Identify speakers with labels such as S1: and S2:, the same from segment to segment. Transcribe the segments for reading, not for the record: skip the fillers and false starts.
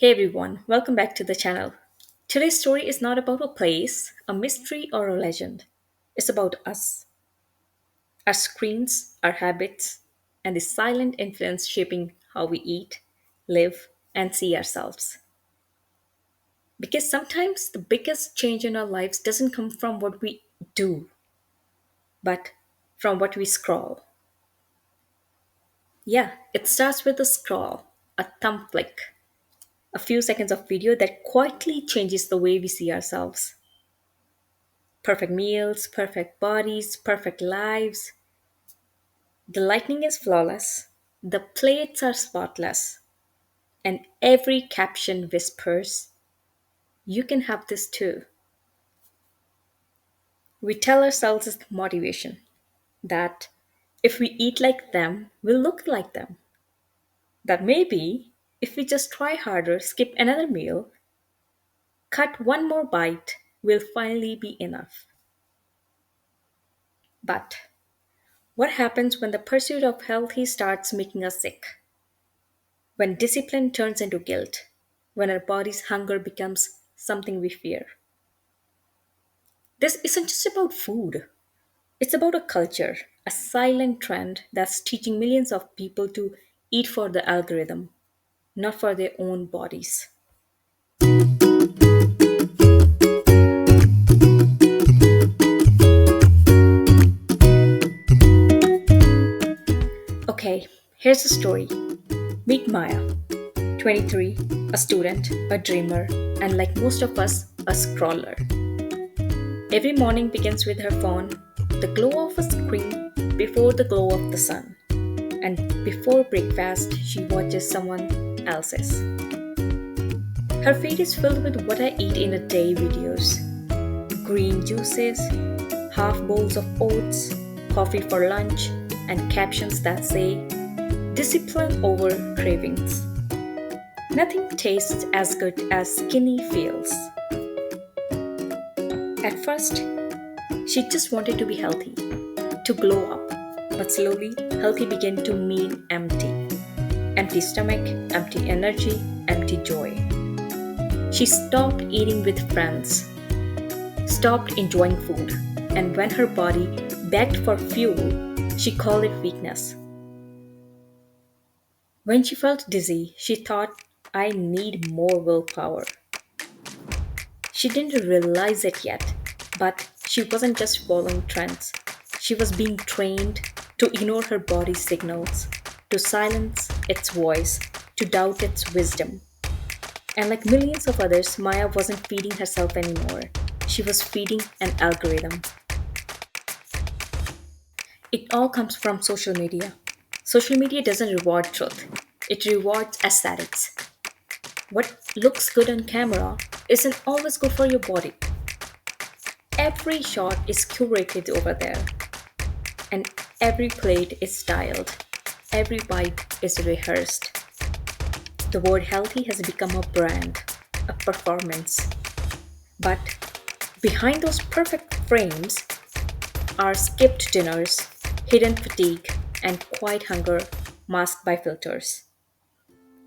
S1: Hey everyone, welcome back to the channel. Today's story is not about a place, a mystery, or a legend. It's about us, our screens, our habits, and the silent influence shaping how we eat, live, and see ourselves. Because sometimes the biggest change in our lives doesn't come from what we do, but from what we scroll. Yeah, it starts with a scroll, a thumb flick, a few seconds of video that quietly changes the way we see ourselves. Perfect meals, perfect bodies, perfect lives. The lighting is flawless, the plates are spotless, and every caption whispers, you can have this too. We tell ourselves as motivation that if we eat like them, we'll look like them. That maybe if we just try harder, skip another meal, cut one more bite, we'll finally be enough. But what happens when the pursuit of healthy starts making us sick? When discipline turns into guilt, when our body's hunger becomes something we fear. This isn't just about food, it's about a culture, a silent trend that's teaching millions of people to eat for the algorithm, not for their own bodies. Okay, here's the story. Meet Maya, 23, a student, a dreamer, and like most of us, a scroller. Every morning begins with her phone, the glow of a screen before the glow of the sun. And before breakfast, she watches someone else's. Her feed is filled with what I eat in a day videos: green juices, half bowls of oats, coffee for lunch, and captions that say, discipline over cravings. Nothing tastes as good as skinny feels. At first, she just wanted to be healthy, to glow up, but slowly, healthy began to mean empty. Empty stomach, empty energy, empty joy. She stopped eating with friends, stopped enjoying food, and when her body begged for fuel, she called it weakness. When she felt dizzy, she thought, I need more willpower. She didn't realize it yet, but she wasn't just following trends. She was being trained to ignore her body's signals, to silence its voice, to doubt its wisdom. And like millions of others, Maya wasn't feeding herself anymore. She was feeding an algorithm. It all comes from social media. Social media doesn't reward truth, it rewards aesthetics. What looks good on camera isn't always good for your body. Every shot is curated over there, and every plate is styled. Every bite is rehearsed. The word healthy has become a brand, a performance. But behind those perfect frames are skipped dinners, hidden fatigue, and quiet hunger masked by filters.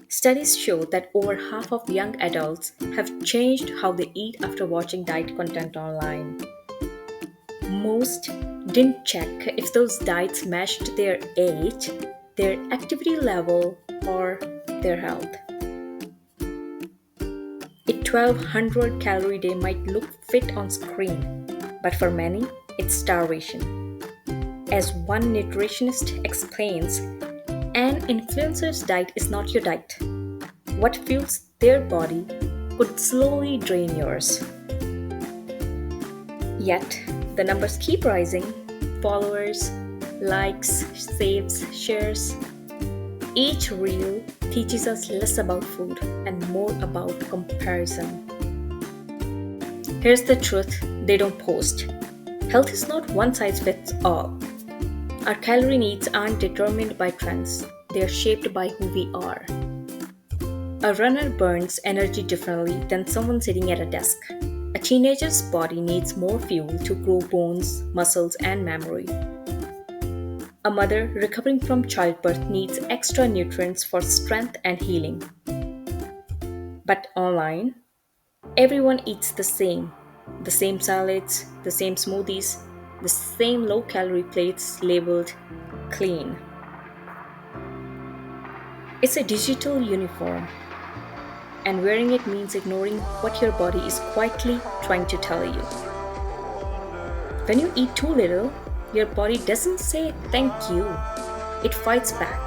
S1: Studies show that over half of young adults have changed how they eat after watching diet content online. Most didn't check if those diets matched their age, their activity level, or their health. A 1200 calorie day might look fit on screen, but for many, it's starvation. As one nutritionist explains, an influencer's diet is not your diet. What fuels their body could slowly drain yours. Yet, the numbers keep rising: followers, likes, saves, shares. Each reel teaches us less about food and more about comparison. Here's the truth they don't post: health is not one size fits all. Our calorie needs aren't determined by trends, they are shaped by who we are. A runner burns energy differently than someone sitting at a desk. A teenager's body needs more fuel to grow bones, muscles, and memory. A mother recovering from childbirth needs extra nutrients for strength and healing. But online, everyone eats the same salads, the same smoothies, the same low calorie plates labeled clean. It's a digital uniform, and wearing it means ignoring what your body is quietly trying to tell you. When you eat too little, your body doesn't say thank you, it fights back.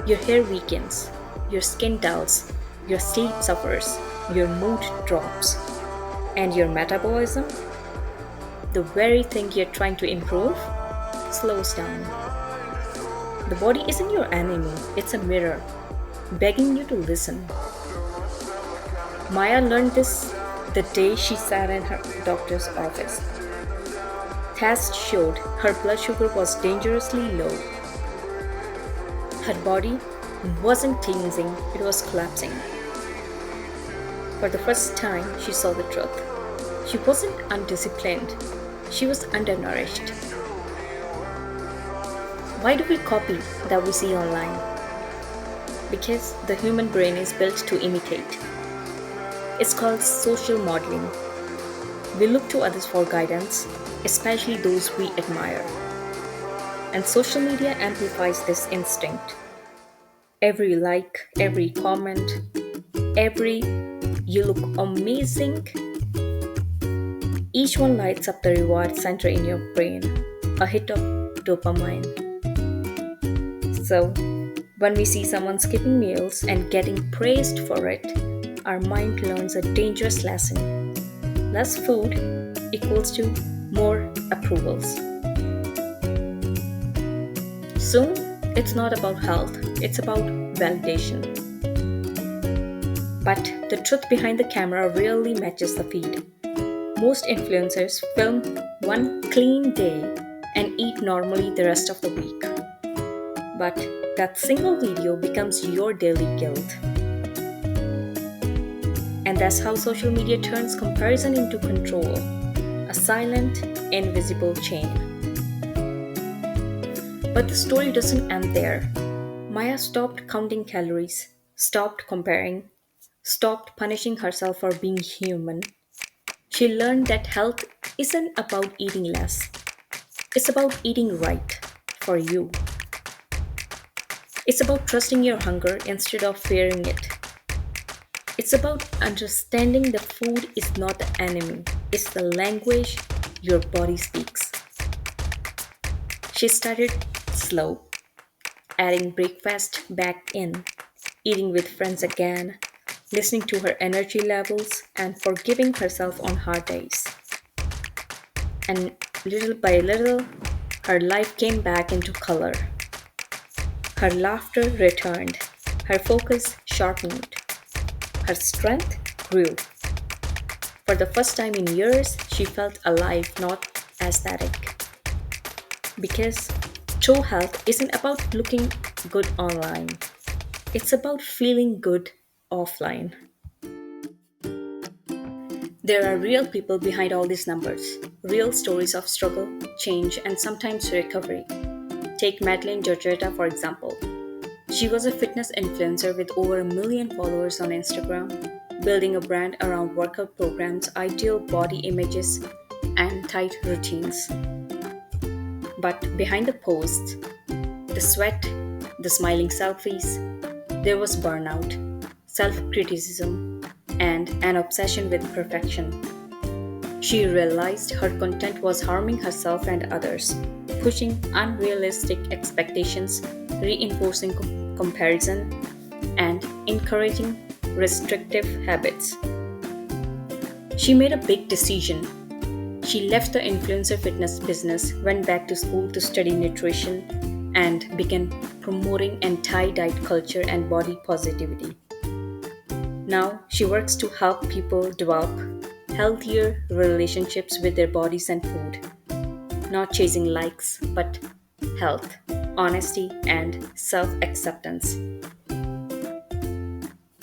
S1: Your hair weakens, your skin dulls, your sleep suffers, your mood drops, and your metabolism, the very thing you're trying to improve, slows down. The body isn't your enemy, it's a mirror, begging you to listen. Maya learned this the day she sat in her doctor's office. Tests showed her blood sugar was dangerously low. Her body wasn't cleansing, it was collapsing. For the first time, she saw the truth. She wasn't undisciplined, she was undernourished. Why do we copy that we see online? Because the human brain is built to imitate. It's called social modeling. We look to others for guidance, especially those we admire. And social media amplifies this instinct. Every like, every comment, every you look amazing, each one lights up the reward center in your brain, a hit of dopamine. So, when we see someone skipping meals and getting praised for it, our mind learns a dangerous lesson. Less food equals to more approvals. Soon, it's not about health, it's about validation. But the truth behind the camera rarely matches the feed. Most influencers film one clean day and eat normally the rest of the week. But that single video becomes your daily guilt. And that's how social media turns comparison into control, a silent, invisible chain. But the story doesn't end there. Maya stopped counting calories, stopped comparing, stopped punishing herself for being human. She learned that health isn't about eating less, it's about eating right for you. It's about trusting your hunger instead of fearing it. It's about understanding the food is not the enemy, it's the language your body speaks. She started slow, adding breakfast back in, eating with friends again, listening to her energy levels, and forgiving herself on hard days. And little by little, her life came back into color. Her laughter returned, her focus sharpened, her strength grew. For the first time in years, she felt alive, not aesthetic. Because true health isn't about looking good online, it's about feeling good offline. There are real people behind all these numbers, real stories of struggle, change, and sometimes recovery. Take Madeline Georgetta, for example. She was a fitness influencer with over 1 million followers on Instagram, building a brand around workout programs, ideal body images, and tight routines. But behind the posts, the sweat, the smiling selfies, there was burnout, self criticism, and an obsession with perfection. She realized her content was harming herself and others, pushing unrealistic expectations, reinforcing comparison, and encouraging restrictive habits. She made a big decision. She left the influencer fitness business, went back to school to study nutrition, and began promoting anti-diet culture and body positivity. Now she works to help people develop healthier relationships with their bodies and food, not chasing likes, but health, honesty, and self-acceptance.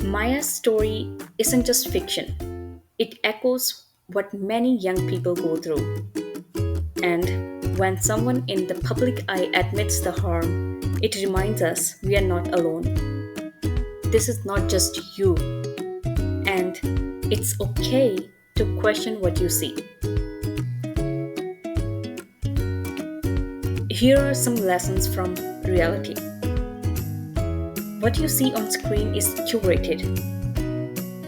S1: Maya's story isn't just fiction, it echoes what many young people go through. And when someone in the public eye admits the harm, it reminds us we are not alone. this is not just you, and it's okay to question what you see. Here are some lessons from reality. What you see on screen is curated.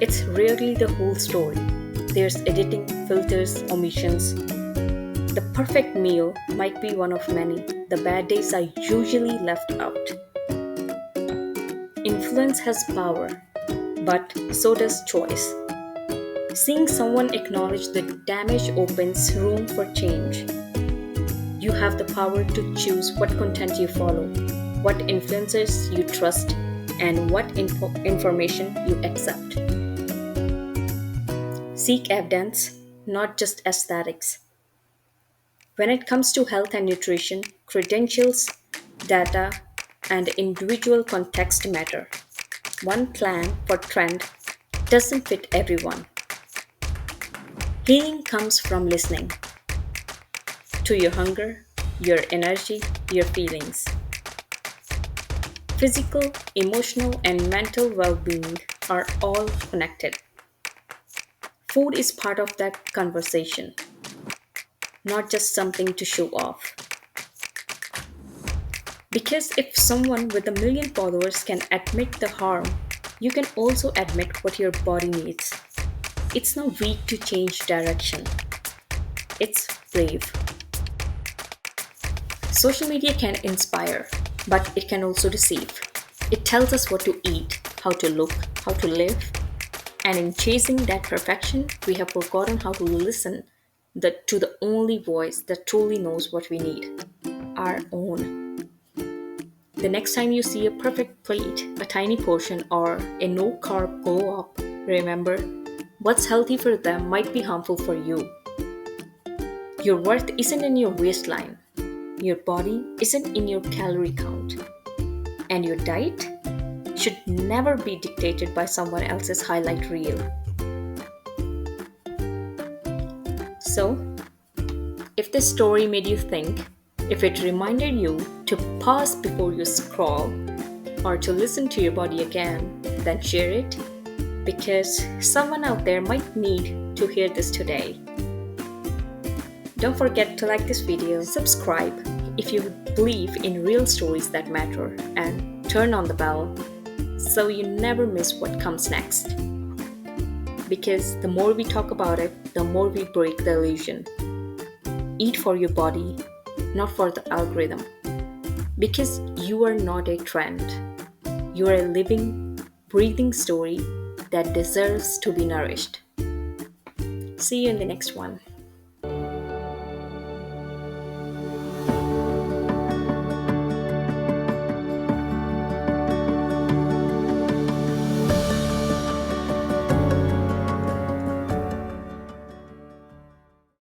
S1: It's rarely the whole story. There's editing, filters, omissions. The perfect meal might be one of many. The bad days are usually left out. Influence has power, but so does choice. Seeing someone acknowledge the damage opens room for change. You have the power to choose what content you follow, what influencers you trust, and what information you accept. Seek evidence, not just aesthetics. When it comes to health and nutrition, credentials, data, and individual context matter. One plan for trend doesn't fit everyone. Healing comes from listening to your hunger, your energy, your feelings. Physical, emotional, and mental well being are all connected. Food is part of that conversation, not just something to show off. Because if someone with 1 million followers can admit the harm, you can also admit what your body needs. It's not weak to change direction, it's brave. Social media can inspire, but it can also deceive. It tells us what to eat, how to look, how to live, and in chasing that perfection, we have forgotten how to listen to the only voice that truly knows what we need, our own. The next time you see a perfect plate, a tiny portion, or a no carb glow up, remember what's healthy for them might be harmful for you. Your worth isn't in your waistline, your body isn't in your calorie count, and your diet should never be dictated by someone else's highlight reel. So, if this story made you think, if it reminded you to pause before you scroll or to listen to your body again, then share it because someone out there might need to hear this today. Don't forget to like this video, subscribe if you believe in real stories that matter, and turn on the bell so you never miss what comes next. Because the more we talk about it, the more we break the illusion. Eat for your body, not for the algorithm. Because you are not a trend. You are a living, breathing story that deserves to be nourished. See you in the next one.